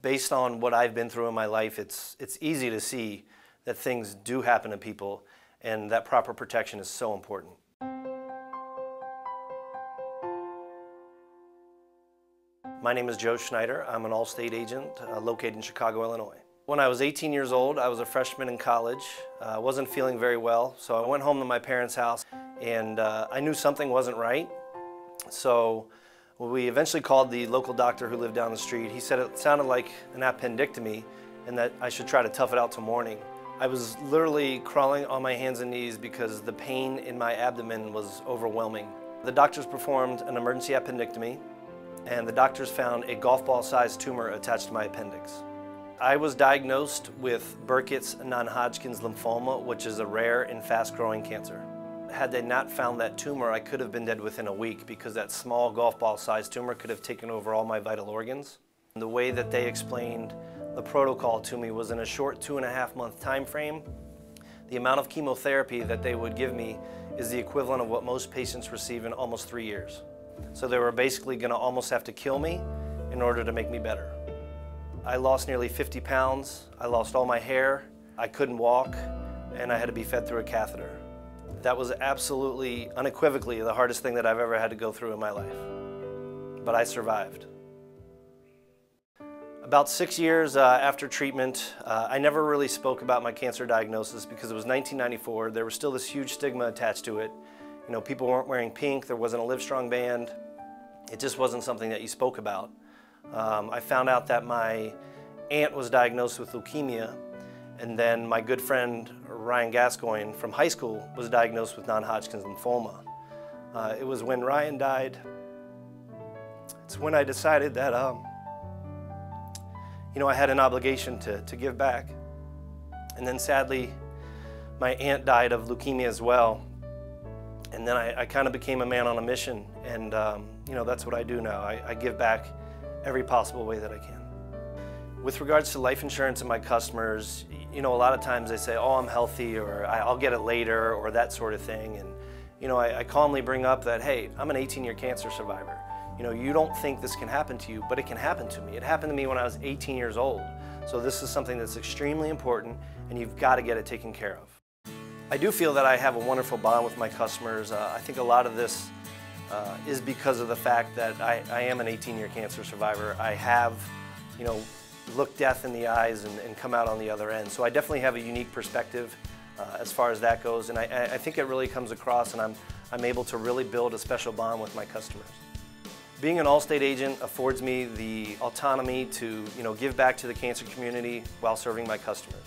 Based on what I've been through in my life, it's easy to see that things do happen to people and that proper protection is so important. My name is Joe Schneider. I'm an Allstate agent located in Chicago, Illinois. When I was 18 years old, I was a freshman in college. I wasn't feeling very well, so I went home to my parents' house and I knew something wasn't right. So we eventually called the local doctor who lived down the street. He said it sounded like an appendectomy and that I should try to tough it out till morning. I was literally crawling on my hands and knees because the pain in my abdomen was overwhelming. The doctors performed an emergency appendectomy, and the doctors found a golf ball-sized tumor attached to my appendix. I was diagnosed with Burkitt's non-Hodgkin's lymphoma, which is a rare and fast-growing cancer. Had they not found that tumor, I could have been dead within a week because that small golf ball-sized tumor could have taken over all my vital organs. And the way that they explained the protocol to me was in a short 2.5-month time frame. The amount of chemotherapy that they would give me is the equivalent of what most patients receive in almost 3 years. So they were basically going to almost have to kill me in order to make me better. I lost nearly 50 pounds, I lost all my hair, I couldn't walk, and I had to be fed through a catheter. That was absolutely, unequivocally, the hardest thing that I've ever had to go through in my life. But I survived. About 6 years after treatment, I never really spoke about my cancer diagnosis because it was 1994. There was still this huge stigma attached to it. You know, people weren't wearing pink, there wasn't a Livestrong band. It just wasn't something that you spoke about. I found out that my aunt was diagnosed with leukemia, and then my good friend Ryan Gascoigne from high school was diagnosed with non-Hodgkin's lymphoma. It was when Ryan died, it's when I decided that you know, I had an obligation to give back. And then sadly, my aunt died of leukemia as well. And then I kind of became a man on a mission, and you know, that's what I do now. I give back every possible way that I can. With regards to life insurance and my customers, you know, a lot of times they say, oh, I'm healthy, or I'll get it later, or that sort of thing. And you know, I calmly bring up that, hey, I'm an 18-year cancer survivor. You know, you don't think this can happen to you, but it can happen to me. It happened to me when I was 18 years old. So this is something that's extremely important, and you've got to get it taken care of. I do feel that I have a wonderful bond with my customers. I think a lot of this is because of the fact that I am an 18-year cancer survivor. I have, you know, looked death in the eyes and come out on the other end. So I definitely have a unique perspective as far as that goes, and I think it really comes across, and I'm able to really build a special bond with my customers. Being an Allstate agent affords me the autonomy to, you know, give back to the cancer community while serving my customers.